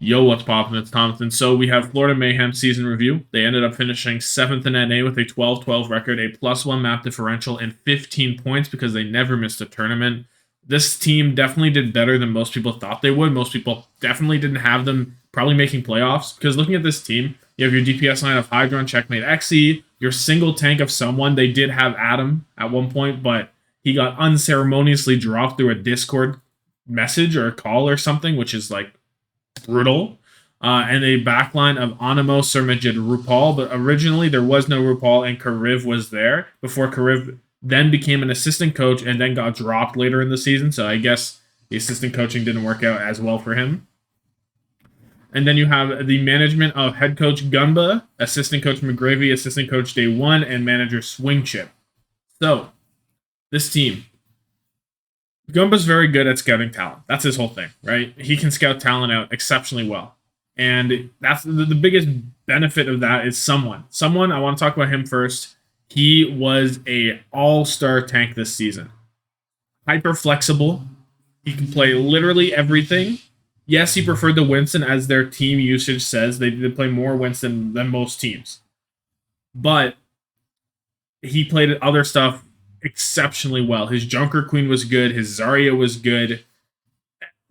Yo, what's poppin'? It's Tommathan. So we have Florida Mayhem season review. They ended up finishing 7th in NA with a 12-12 record, a +1 map differential, and 15 points because they never missed a tournament. This team definitely did better than most people thought they would. Most people definitely didn't have them probably making playoffs because looking at this team, you have your DPS line of Hydron, Checkmate, Xe, your single tank of someone. They did have Adam at one point, but he got unceremoniously dropped through a Discord message or a call or something, which is like brutal. And a backline of Animo, Surmajid, RuPaul, but originally there was no RuPaul and Kariv was there before Kariv then became an assistant coach and then got dropped later in the season. So I guess the assistant coaching didn't work out as well for him. And then you have the management of head coach Gumba, assistant coach McGravy, assistant coach Day One, and manager Swing Chip. So this team, Gumba's very good at scouting talent. That's his whole thing, right? He can scout talent out exceptionally well. And that's the biggest benefit of that is someone. Someone, I want to talk about him first. He was a all-star tank this season. Hyper flexible. He can play literally everything. Yes, he preferred the Winston, as their team usage says. They did play more Winston than most teams. But he played other stuff exceptionally well. His Junker Queen was good. His Zarya was good.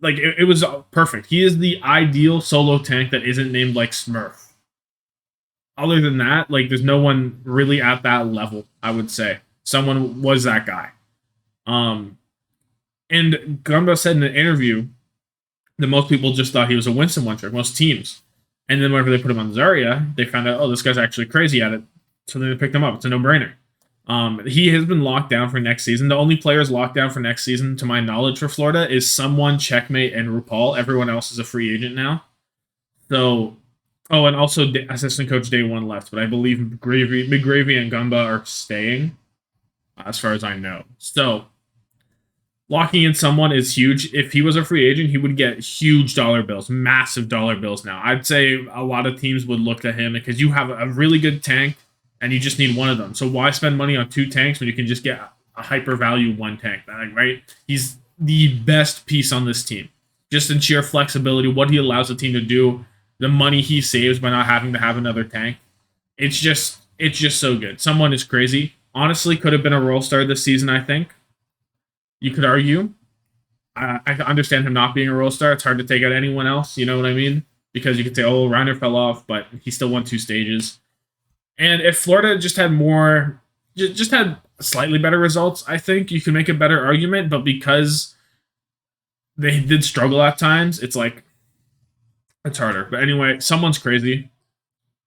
Like, it was perfect. He is the ideal solo tank that isn't named like Smurf. Other than that, like, there's no one really at that level, I would say. Someone was that guy. And Gumba said in an interview that most people just thought he was a Winston one trick, most teams. And then whenever they put him on Zarya, they found out, oh, this guy's actually crazy at it. So then they picked him up. It's a no-brainer. He has been locked down for next season. The only players locked down for next season, to my knowledge, for Florida is someone, Checkmate, and RuPaul. Everyone else is a free agent now. So, oh, and also assistant coach Day One left, but I believe McGravy and Gumba are staying, as far as I know. So, locking in someone is huge. If he was a free agent, he would get huge dollar bills, massive dollar bills now. I'd say a lot of teams would look to him because you have a really good tank and you just need one of them. So why spend money on two tanks when you can just get a hyper value one tank, right? He's the best piece on this team. Just in sheer flexibility, what he allows the team to do, the money he saves by not having to have another tank. It's just so good. Someone is crazy. Honestly, could have been a role star this season, I think. You could argue. I understand him not being a role star. It's hard to take out anyone else, you know what I mean? Because you could say, oh, Reiner fell off, but he still won 2 stages. And if Florida just had just had slightly better results, I think you can make a better argument. But because they did struggle at times, it's like, it's harder. But anyway, someone's crazy.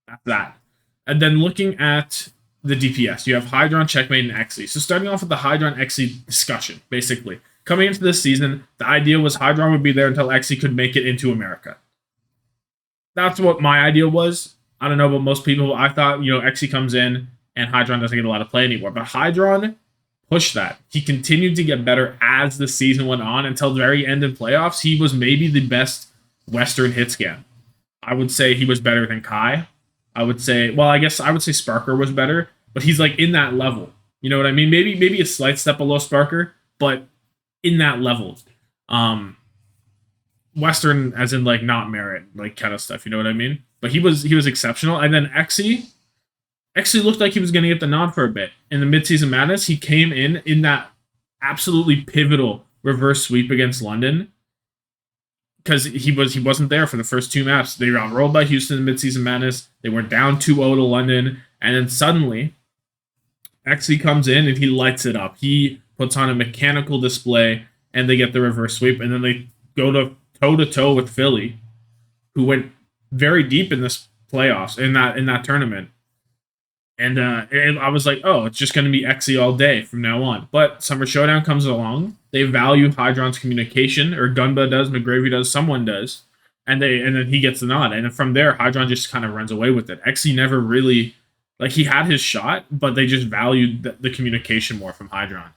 That's that. And then looking at the DPS, you have Hydron, Checkmate, and Xe. So starting off with the Hydron Xe discussion, basically. Coming into this season, the idea was Hydron would be there until Xe could make it into America. That's what my idea was. I don't know about most people. I thought, Xe comes in and Hydron doesn't get a lot of play anymore. But Hydron pushed that. He continued to get better as the season went on until the very end in playoffs. He was maybe the best Western hit scan. I would say he was better than Kai. I would say Sparker was better, but he's like in that level. You know what I mean? Maybe a slight step below Sparker, but in that level. Western as in like not merit, like kind of stuff, you know what I mean? But he was exceptional. And then Xe looked like he was going to get the nod for a bit. In the midseason madness, he came in that absolutely pivotal reverse sweep against London because he wasn't there for the first 2 maps. They got rolled by Houston in midseason madness. They were down 2-0 to London, and then suddenly Xe comes in and he lights it up. He puts on a mechanical display, and they get the reverse sweep, and then they go to toe-to-toe with Philly, who went very deep in this playoffs, in that tournament. And I was like, oh, it's just going to be Xe all day from now on. But Summer Showdown comes along. They value Hydron's communication, or Gunba does, McGravy does, someone does. And then he gets the nod. And from there, Hydron just kind of runs away with it. Xe never really, like, he had his shot, but they just valued the communication more from Hydron.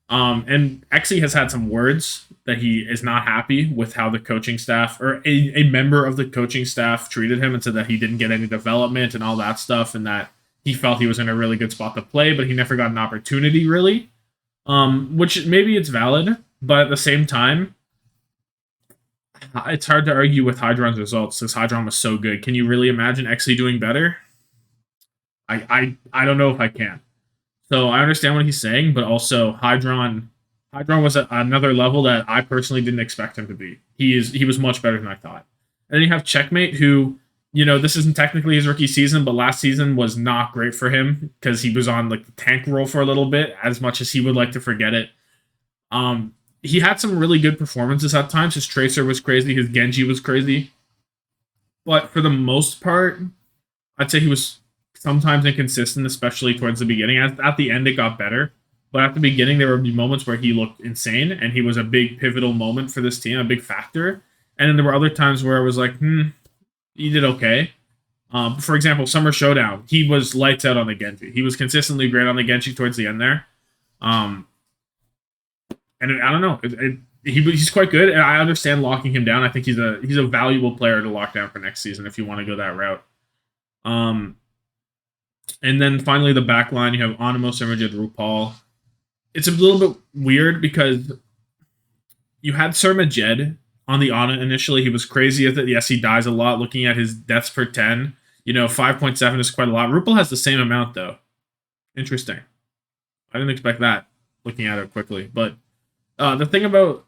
And Xe has had some words that he is not happy with how the coaching staff, or a member of the coaching staff, treated him, and said that he didn't get any development and all that stuff, and that he felt he was in a really good spot to play, but he never got an opportunity, really. Which maybe it's valid, but at the same time, it's hard to argue with Hydron's results since Hydron was so good. Can you really imagine XC doing better? I don't know if I can. So I understand what he's saying, but also Hydron was at another level that I personally didn't expect him to be. He was much better than I thought. And then you have Checkmate, who this isn't technically his rookie season, but last season was not great for him because he was on like the tank role for a little bit, as much as he would like to forget it. He had some really good performances at times. His Tracer was crazy, his Genji was crazy, but for the most part, I'd say he was sometimes inconsistent, especially towards the beginning. At the end, it got better. But at the beginning, there would be moments where he looked insane, and he was a big pivotal moment for this team, a big factor. And then there were other times where it was like, he did okay. For example, Summer Showdown, he was lights out on the Genji. He was consistently great on the Genji towards the end there. And I don't know, he's quite good, and I understand locking him down. I think he's a valuable player to lock down for next season if you want to go that route. And then finally, the back line, you have Animo, Sermajed, RuPaul. It's a little bit weird because you had Sermajed on the Ana initially. He was crazy at it. Yes, he dies a lot. Looking at his deaths per 10, 5.7 is quite a lot. RuPaul has the same amount, though. Interesting. I didn't expect that, looking at it quickly. But the thing about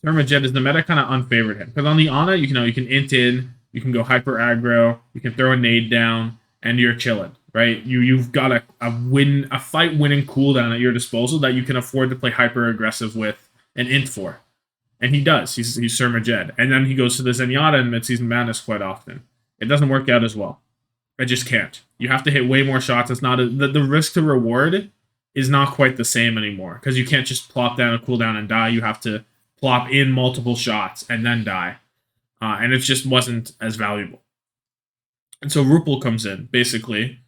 Sermajed is the meta kind of unfavored him. Because on the Ana, you can int in, you can go hyper aggro, you can throw a nade down, and you're chilling, right? You've got a fight winning cooldown at your disposal that you can afford to play hyper aggressive with an int for, and he does. He's Sermajed, and then he goes to the Zenyatta in midseason madness quite often. It doesn't work out as well. It just can't. You have to hit way more shots. It's not the risk to reward is not quite the same anymore because you can't just plop down a cooldown and die. You have to plop in multiple shots and then die, and it just wasn't as valuable. And so RuPaul comes in, basically,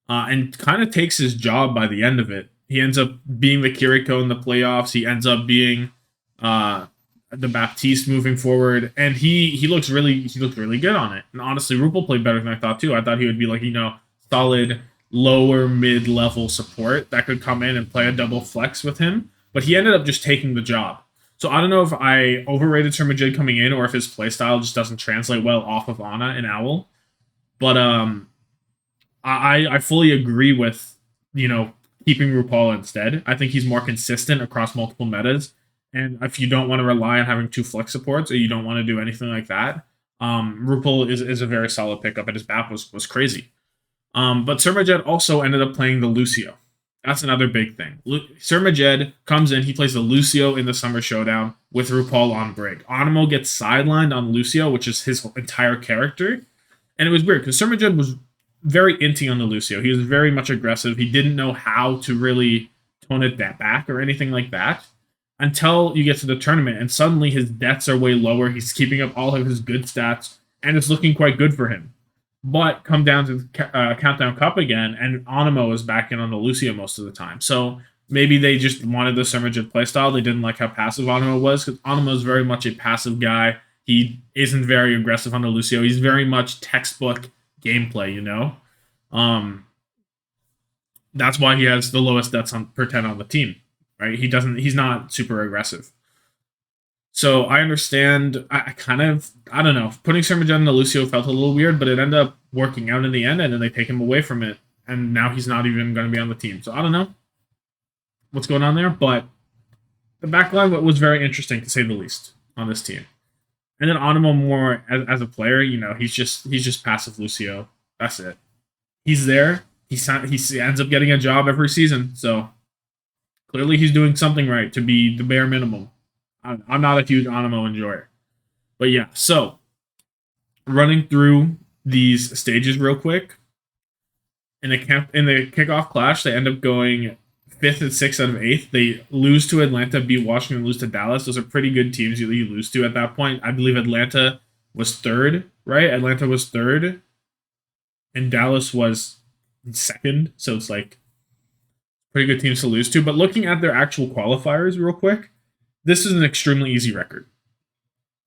and kind of takes his job by the end of it. He ends up being the Kiriko in the playoffs. He ends up being the Baptiste moving forward. And he looks really good on it. And honestly, RuPaul played better than I thought, too. I thought he would be like, solid lower mid-level support that could come in and play a double flex with him. But he ended up just taking the job. So I don't know if I overrated Sermajed coming in or if his playstyle just doesn't translate well off of Ana and Owl. But I fully agree with, keeping RuPaul instead. I think he's more consistent across multiple metas. And if you don't want to rely on having 2 flex supports or you don't want to do anything like that, RuPaul is a very solid pickup, and his BAP was crazy. But Sermajed also ended up playing the Lucio. That's another big thing. Sermajed comes in, he plays the Lucio in the Summer Showdown with RuPaul on Brig. Animo gets sidelined on Lucio, which is his entire character. And it was weird because Sermajed was very inty on the Lucio. He was very much aggressive. He didn't know how to really tone it back or anything like that until you get to the tournament. And suddenly his deaths are way lower. He's keeping up all of his good stats, and it's looking quite good for him. But come down to the Countdown Cup again, and Animo is back in on the Lucio most of the time. So maybe they just wanted the Sermajed playstyle. They didn't like how passive Animo was, because Animo is very much a passive guy. He isn't very aggressive on the Lucio. He's very much textbook gameplay, That's why he has the lowest deaths per 10 on the team, right? He's not super aggressive. So I understand. I don't know. Putting Sermajed on the Lucio felt a little weird, but it ended up working out in the end, and then they take him away from it, and now he's not even going to be on the team. So I don't know what's going on there, but the backline was very interesting, to say the least, on this team. And then Animo more as a player, he's just passive Lucio. That's it. He's there. He ends up getting a job every season. So clearly he's doing something right to be the bare minimum. I'm not a huge Animo enjoyer. But yeah, so running through these stages real quick. In the kickoff clash, they end up going 5th and 6th out of 8th. They lose to Atlanta, beat Washington, lose to Dallas. Those are pretty good teams you lose to at that point. I believe Atlanta was 3rd, right? Atlanta was 3rd, and Dallas was 2nd. So it's like pretty good teams to lose to. But looking at their actual qualifiers real quick, this is an extremely easy record.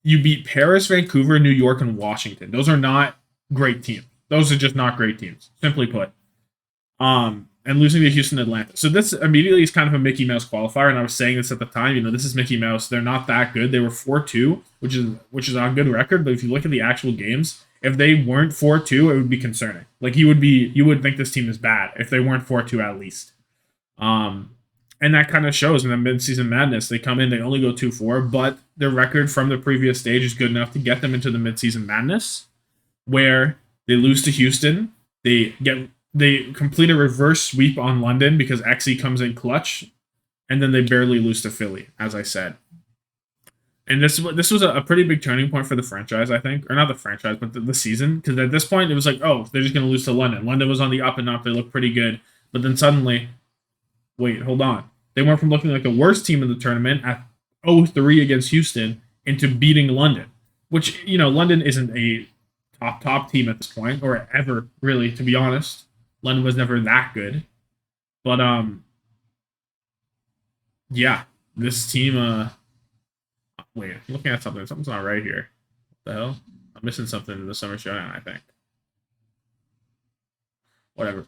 You beat Paris, Vancouver, New York, and Washington. Those are not great teams. Those are just not great teams, simply put. and losing to Houston, Atlanta. So this immediately is kind of a Mickey Mouse qualifier, and I was saying this at the time. This is Mickey Mouse. They're not that good. They were 4-2, which is on good record. But if you look at the actual games, if they weren't 4-2, it would be concerning. Like you would think this team is bad if they weren't 4-2 at least. And that kind of shows in the midseason madness. They come in, they only go 2-4, but their record from the previous stage is good enough to get them into the midseason madness, where they lose to Houston. They complete a reverse sweep on London because XE comes in clutch, and then they barely lose to Philly, as I said. And this was a pretty big turning point for the franchise, I think. Or not the franchise, but the season. Because at this point, it was like, oh, they're just going to lose to London. London was on the up and up. They looked pretty good. But then suddenly, wait, hold on. They went from looking like the worst team in the tournament at 0-3 against Houston into beating London. Which, London isn't a top team at this point. Or ever, really, to be honest. London was never that good. But, yeah. This team, wait, I'm looking at something. Something's not right here. What the hell? I'm missing something in the Summer Showdown, I think. Whatever.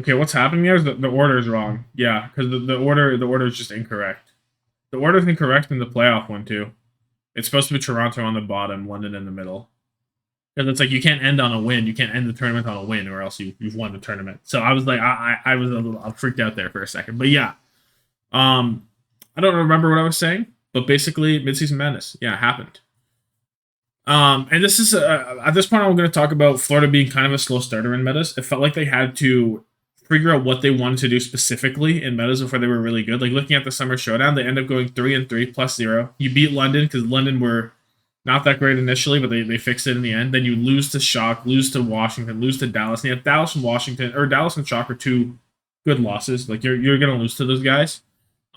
Okay, what's happening here is the order is wrong. Yeah, because the order is just incorrect. The order is incorrect in the playoff one, too. It's supposed to be Toronto on the bottom, London in the middle. Because it's like you can't end on a win. You can't end the tournament on a win, or else you've won the tournament. So I was like, I was a little freaked out there for a second. But yeah. I don't remember what I was saying, but basically, midseason madness, yeah, it happened. And this is at this point, I'm going to talk about Florida being kind of a slow starter in metas. It felt like they had to figure out what they wanted to do specifically in metas before they were really good. Like looking at the Summer Showdown, they end up going 3-3 +0. You beat London because London were not that great initially, but they fixed it in the end. Then you lose to Shock, lose to Washington, lose to Dallas. And you have Dallas and Washington, or Dallas and Shock are two good losses. Like you're going to lose to those guys.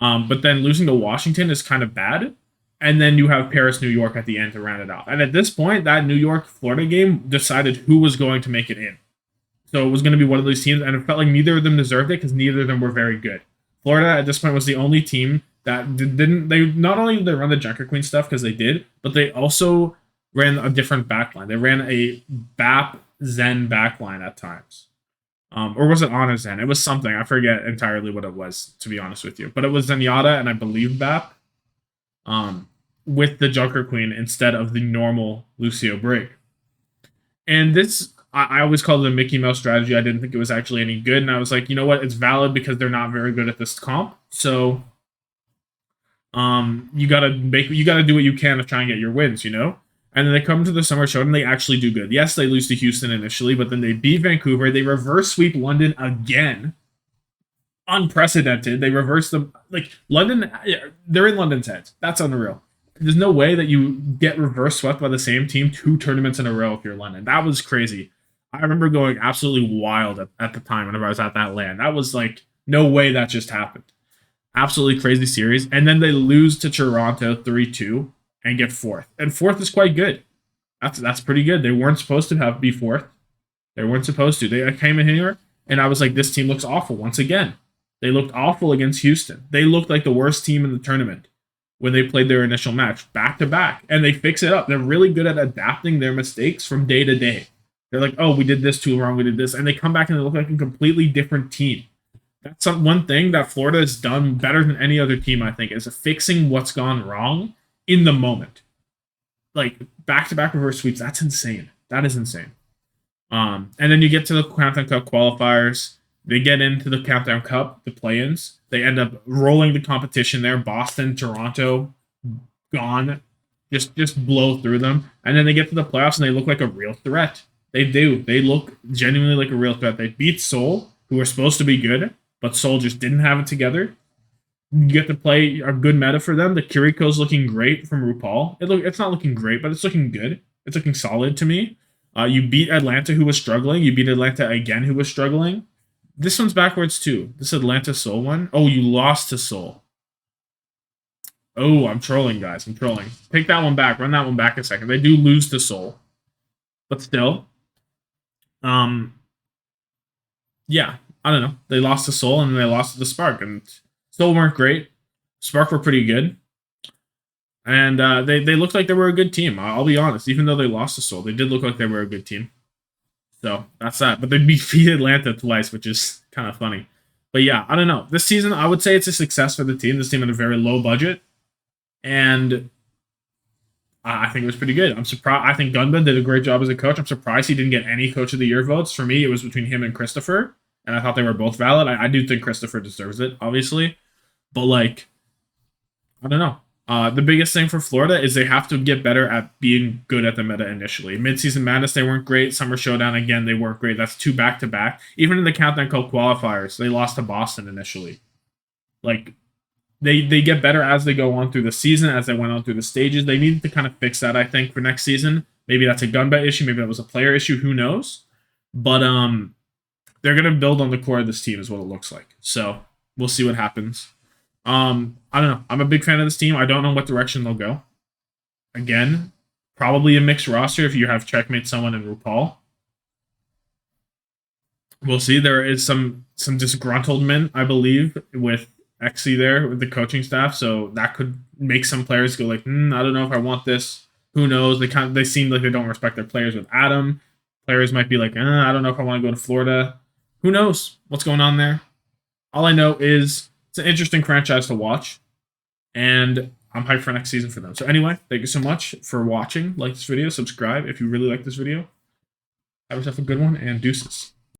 But then losing to Washington is kind of bad. And then you have Paris, New York at the end to round it off. And at this point, that New York-Florida game decided who was going to make it in. So it was going to be one of those teams, and it felt like neither of them deserved it because neither of them were very good. Florida at this point was the only team that didn't. They not only did they run the Junker Queen stuff because they did, but they also ran a different backline. They ran a BAP Zen backline at times. Or was it on a Zen? It was something. I forget entirely what it was, to be honest with you. But it was Zenyatta and I believe BAP with the Junker Queen instead of the normal Lucio Brig. And this, I always called it a Mickey Mouse strategy. I didn't think it was actually any good. And I was like, you know what? It's valid because they're not very good at this comp. So you gotta do what you can to try and get your wins, And then they come to the Summer Showdown and they actually do good. Yes, they lose to Houston initially, but then they beat Vancouver. They reverse sweep London again. Unprecedented. They reverse them. Like, London, they're in London's heads. That's unreal. There's no way that you get reverse swept by the same team 2 tournaments in a row if you're London. That was crazy. I remember going absolutely wild at the time whenever I was at that LAN. That was like, no way that just happened. Absolutely crazy series. And then they lose to Toronto 3-2. And get 4th. And 4th is quite good. That's pretty good. They weren't supposed to be 4th. They weren't supposed to. They came in here, and I was like, this team looks awful once again. They looked awful against Houston. They looked like the worst team in the tournament when they played their initial match, back to back. And they fix it up. They're really good at adapting their mistakes from day to day. They're like, oh, we did this too wrong, we did this. And they come back and they look like a completely different team. That's one thing that Florida has done better than any other team, I think, is fixing what's gone wrong in the moment. Like, back-to-back reverse sweeps, that's insane. That is insane. And then you get to the Countdown Cup qualifiers. They get into the Countdown Cup, the play-ins. They end up rolling the competition there. Boston, Toronto, gone. Just blow through them. And then they get to the playoffs and they look like a real threat. They do. They look genuinely like a real threat. They beat Seoul, who were supposed to be good, but Seoul just didn't have it together. You get to play a good meta for them. The Kiriko's looking great from RuPaul. It's not looking great, but it's looking good. It's looking solid to me. You beat Atlanta, who was struggling. You beat Atlanta again, who was struggling. This one's backwards, too. This Atlanta Seoul one. Oh, you lost to Seoul. Oh, I'm trolling, guys. I'm trolling. Take that one back. Run that one back a second. They do lose to Seoul. But still. Yeah, I don't know. They lost to Seoul, and then they lost to the Spark, and Seoul weren't great. Spark were pretty good. And they looked like they were a good team. I'll be honest. Even though they lost to Seoul, they did look like they were a good team. So that's that. But they beat Atlanta twice, which is kind of funny. But yeah, I don't know. This season, I would say it's a success for the team. This team had a very low budget, and I think it was pretty good. I'm surprised. I think Gunba did a great job as a coach. I'm surprised he didn't get any Coach of the Year votes. For me, it was between him and Christopher, and I thought they were both valid. I do think Christopher deserves it, obviously, but like, I don't know. The biggest thing for Florida is they have to get better at being good at the meta initially. Midseason Madness, they weren't great. Summer Showdown, again, they weren't great. That's 2 back-to-back. Even in the Countdown Cup qualifiers, they lost to Boston initially. Like, they get better as they go on through the season, as they went on through the stages. They needed to kind of fix that, I think, for next season. Maybe that's a gun bet issue. Maybe that was a player issue. Who knows? But they're going to build on the core of this team is what it looks like. So we'll see what happens. I don't know. I'm a big fan of this team. I don't know what direction they'll go. Again, probably a mixed roster if you have Checkmate, someone, and RuPaul. We'll see. There is some disgruntlement, I believe, with Exy there with the coaching staff, so that could make some players go like, I don't know if I want this. Who knows? They seem like they don't respect their players with Adam. Players might be like, I don't know if I want to go to Florida. Who knows what's going on there? All I know is it's an interesting franchise to watch, and I'm hyped for next season for them. So anyway, thank you so much for watching. Like this video, subscribe if you really like this video. Have yourself a good one, and deuces.